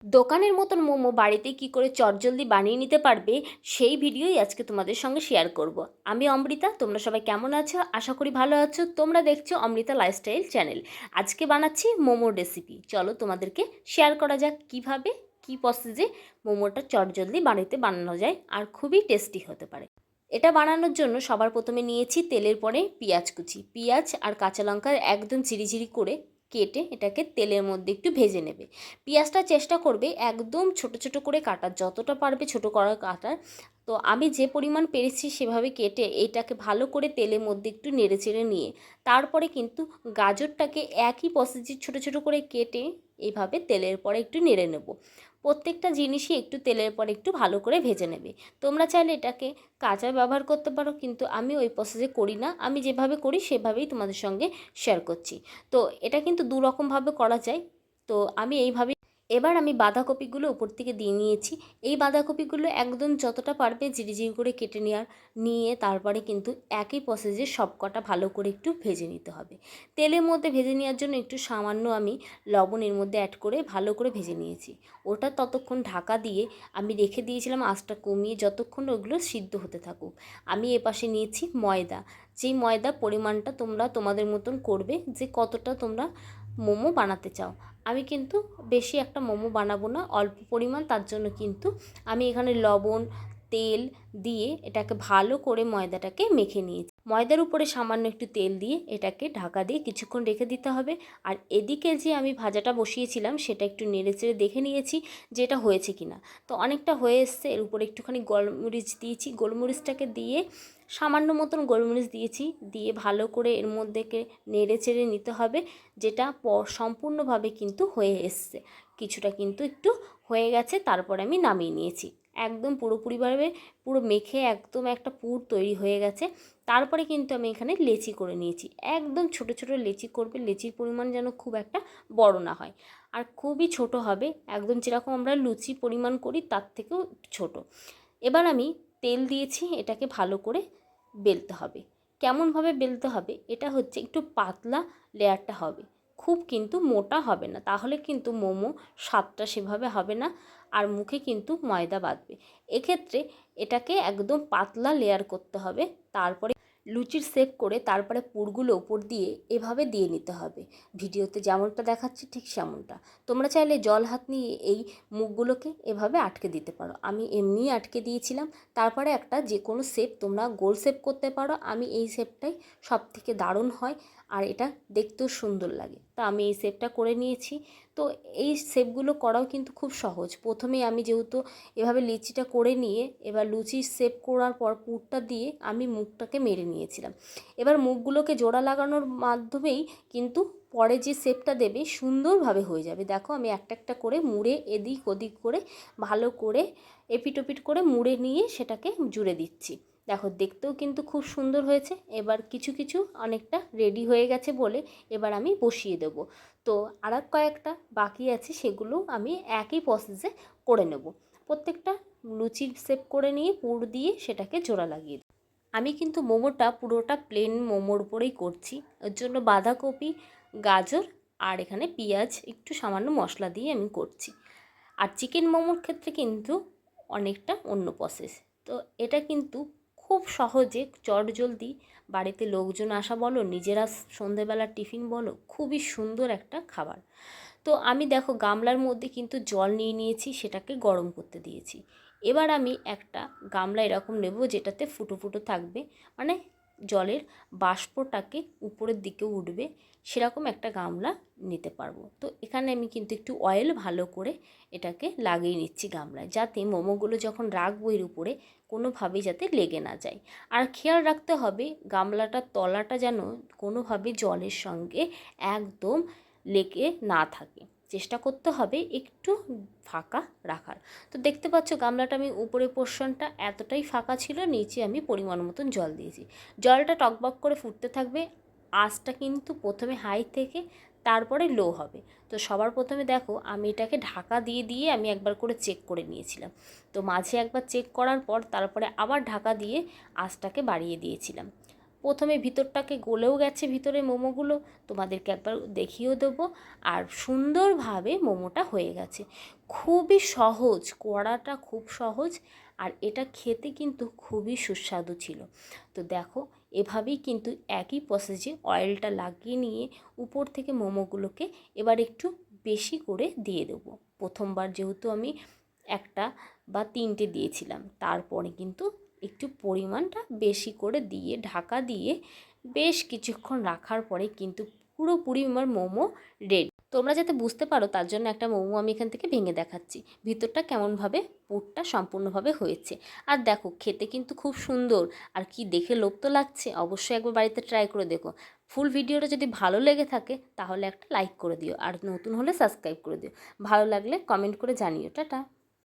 দোকানের মতন মোমো বাড়িতে কি করে চটজলদি বানিয়ে নিতে পারবে সেই ভিডিওই আজকে তোমাদের সঙ্গে শেয়ার করব। আমি অমৃতা, তোমরা সবাই কেমন আছো? আশা করি ভালো আছো। তোমরা দেখছো অমৃতা লাইফস্টাইল চ্যানেল। আজকে বানাচ্ছি মোমোর রেসিপি। চলো তোমাদেরকে শেয়ার করা যাক কিভাবে কি প্রসেসে মোমোটা চটজলদি বাড়িতে বানানো যায় আর খুবই টেস্টি হতে পারে। এটা বানানোর জন্য সবার প্রথমে নিয়েছি তেলের পরে পেঁয়াজ কুচি। পেঁয়াজ আর কাঁচা লঙ্কা একদম ঝিরিঝিরি করে কেটে এটাকে তেলের মধ্যে একটু ভেজে নেবে। পেঁয়াজটা চেষ্টা করবে একদম ছোট ছোট করে কাটার, যতটা পারবে ছোট করার কাটার। তো আমি যে পরিমাণ পেরেছি সেভাবে কেটে এইটাকে ভালো করে তেলের মধ্যে একটু নেড়ে চেড়ে নিয়ে তারপরে কিন্তু গাজরটাকে একই প্রসেসে ছোট ছোট করে কেটে এইভাবে তেলের পরে একটু নেড়ে নেব। প্রত্যেকটা জিনিসই একটু তেলের পরে একটু ভালো করে ভেজে নেবে। তোমরা চাইলে এটাকে কাঁচা ব্যবহার করতে পারো, কিন্তু আমি ওই প্রসেসে করি না। আমি যেভাবে করি সেভাবেই তোমাদের সঙ্গে শেয়ার করছি। তো এটা কিন্তু দু রকমভাবে করা যায়। তো আমি এইভাবে এবার আমি বাঁধাকপিগুলো উপর থেকে দিয়ে নিয়েছি। এই বাঁধাকপিগুলো একদম যতটা পারবে ঝিরিঝিরি করে কেটে নিয়ে তারপরে কিন্তু একই প্রসেসে সবকটা ভালো করে একটু ভেজে নিতে হবে। তেলের মধ্যে ভেজে নেওয়ার জন্য একটু সামান্য আমি লবণ এর মধ্যে অ্যাড করে ভালো করে ভেজে নিয়েছি। ওটা ততক্ষণ ঢাকা দিয়ে আমি রেখে দিয়েছিলাম আঁচটা কমিয়ে, যতক্ষণ ওগুলো সিদ্ধ হতে থাকুক। আমি এপাশে নিয়েছি ময়দা। যেই ময়দা পরিমাণটা তোমরা তোমাদের মতন করবে, যে কতটা তোমরা মোমো বানাতে চাও। আমি কিন্তু বেশি একটা মোমো বানাবো না, অল্প পরিমাণ, তার জন্য কিন্তু আমি এখানে লবণ তেল দিয়ে এটাকে ভালো করে ময়দাটাকে মেখে নিয়েছি। ময়দার উপরে সামান্য একটু তেল দিয়ে এটাকে ঢাকা দিয়ে কিছুক্ষণ রেখে দিতে হবে। আর এদিকে যে আমি ভাজাটা বসিয়েছিলাম সেটা একটু নেড়ে চেড়ে দেখে নিয়েছি যে এটা হয়েছে কিনা। তো অনেকটা হয়ে এসছে। এর উপরে একটুখানি গোলমরিচ দিয়েছি। গোলমরিচটাকে দিয়ে সামান্য মতন গোলমরিচ দিয়েছি, দিয়ে ভালো করে এর মধ্যেকে নেড়ে চেড়ে নিতে হবে। যেটা সম্পূর্ণভাবে কিন্তু হয়ে এসছে, কিছুটা কিন্তু একটু হয়ে গেছে। তারপরে আমি নামিয়ে নিয়েছি। একদম পুরোপুরিভাবে পুরো মেখে একদম একটা পুর তৈরি হয়ে গেছে। তারপরে কিন্তু আমি এখানে লেচি করে নিয়েছি। একদম ছোট ছোট লেচি করবে, লেচির পরিমাণ যেন খুব একটা বড় না হয়, আর খুবই ছোট হবে, একদম যেরকম আমরা লুচি পরিমাণ করি তার থেকেও ছোট। এবার আমি তেল দিয়েছি, এটাকে ভালো করে বেলতে হবে। কেমনভাবে বেলতে হবে, এটা হচ্ছে একটু পাতলা লেয়ারটা হবে, খুব কিন্তু মোটা হবে না, তাহলে কিন্তু মোমো স্বাদটা সেভাবে হবে না আর মুখে কিন্তু ময়দা বাঁধবে। এক্ষেত্রে এটাকে একদম পাতলা লেয়ার করতে হবে। তারপরে লুচির শেপ করে তারপরে পুরগুলো উপর দিয়ে এভাবে দিয়ে নিতে হবে। ভিডিওতে যেমনটা দেখাচ্ছি ঠিক সেমনটা। তোমরা চাইলে জল হাত নিয়ে এই মুখগুলোকে এভাবে আটকে দিতে পারো। আমি এমনিই আটকে দিয়েছিলাম। তারপরে একটা যে কোনো শেপ তোমরা গোল শেপ করতে পারো। আমি এই শেপটাই সবথেকে দারুণ হয় আর এটা দেখতেও সুন্দর লাগে, তা আমি এই শেপটা করে নিয়েছি। তো এই শেপগুলো করাও কিন্তু খুব সহজ। প্রথমেই আমি যেহেতু এভাবে লিচিটা করে নিয়ে এবার লুচির শেপ করার পর পুরটা দিয়ে আমি মুখটাকে মেরে নিয়েছিলাম। এবার মুখগুলোকে জোড়া লাগানোর মাধ্যমেই কিন্তু পরে যে শেপটা দেবে সুন্দরভাবে হয়ে যাবে। দেখো আমি একটা একটা করে মুড়ে এদিক ওদিক করে ভালো করে এপিট ওপিট করে মুড়ে নিয়ে সেটাকে জুড়ে দিচ্ছি। দেখো দেখতেও কিন্তু খুব সুন্দর হয়েছে। এবার কিছু কিছু অনেকটা রেডি হয়ে গেছে বলে এবার আমি বসিয়ে দেবো। তো আর কয়েকটা বাকি আছে, সেগুলো আমি একই প্রসেসে করে নেব। প্রত্যেকটা লুচির শেপ করে নিয়ে পুর দিয়ে সেটাকে জোড়া লাগিয়ে দেব। আমি কিন্তু মোমোটা পুরোটা প্লেন মোমোর উপরেই করছি। ওর জন্য বাঁধাকপি, গাজর আর এখানে পেঁয়াজ একটু সামান্য মশলা দিয়ে আমি করছি। আর চিকেন মোমোর ক্ষেত্রে কিন্তু অনেকটা অন্য প্রসেস। তো এটা কিন্তু খুব সহজে চটজলদি বাড়িতে লোকজন আসা বলো, নিজেরা সন্ধেবেলার টিফিন বলো, খুবই সুন্দর একটা খাবার। তো আমি দেখো গামলার মধ্যে কিন্তু জল নিয়ে নিয়েছি, সেটাকে গরম করতে দিয়েছি। এবার আমি একটা গামলা এরকম নেব যেটাতে ফুটো ফুটো থাকবে, মানে জলের বাষ্পটাকে উপরের দিকে উঠবে, সেরকম একটা গামলা নিতে পারবো। তো এখানে আমি কিন্তু একটু অয়েল ভালো করে এটাকে লাগিয়ে নিচ্ছি গামলায়, যাতে মোমোগুলো যখন রাখবো এর উপরে কোনোভাবেই যাতে লেগে না যায়। আর খেয়াল রাখতে হবে গামলাটার তলাটা যেন কোনোভাবে জলের সঙ্গে একদম লেগে না থাকে। চেষ্টা করতে হবে একটু ফাঁকা রাখার। তো দেখতে পাচ্ছ গামলাটা আমি উপরে পোর্শনটা এতটাই ফাঁকা ছিল, নিচে আমি পরিমাণ মতন জল দিয়েছি। জলটা টকবক করে ফুটতে থাকবে। আঁচটা কিন্তু প্রথমে হাই থেকে তারপরে লো হবে। তো সবার প্রথমে দেখো আমি এটাকে ঢাকা দিয়ে দিয়ে আমি একবার করে চেক করে নিয়েছিলাম। তো মাঝে একবার চেক করার পর তারপরে আবার ঢাকা দিয়ে আঁচটাকে বাড়িয়ে দিয়েছিলাম। প্রথমে ভিতরটাকে গলেও গেছে, ভিতরে মোমোগুলো তোমাদেরকে একবার দেখিয়েও দেবো। আর সুন্দরভাবে মোমোটা হয়ে গেছে। খুবই সহজ, করাটা খুব সহজ, আর এটা খেতে কিন্তু খুবই সুস্বাদু ছিল। তো দেখো, এভাবেই কিন্তু একই প্রসেসে অয়েলটা লাগিয়ে নিয়ে উপর থেকে মোমোগুলোকে এবার একটু বেশি করে দিয়ে দেবো। প্রথমবার যেহেতু আমি একটা বা তিনটে দিয়েছিলাম, তারপরে কিন্তু একটু পরিমাণটা বেশি করে দিয়ে ঢাকা দিয়ে বেশ কিছুক্ষণ রাখার পরে কিন্তু পুরোপুরি আমার মোমো রেডি। তোমরা যাতে বুঝতে পারো তার জন্য একটা মোমো আমি এখান থেকে ভেঙে দেখাচ্ছি, ভিতরটা কেমনভাবে পুরটা সম্পূর্ণভাবে হয়েছে। আর দেখো, খেতে কিন্তু খুব সুন্দর, আর কি দেখে লোভ তো লাগছে। অবশ্যই একবার বাড়িতে ট্রাই করে দেখো। ফুল ভিডিওটা যদি ভালো লেগে থাকে তাহলে একটা লাইক করে দিও, আর নতুন হলে সাবস্ক্রাইব করে দিও। ভালো লাগলে কমেন্ট করে জানিও। টাটা।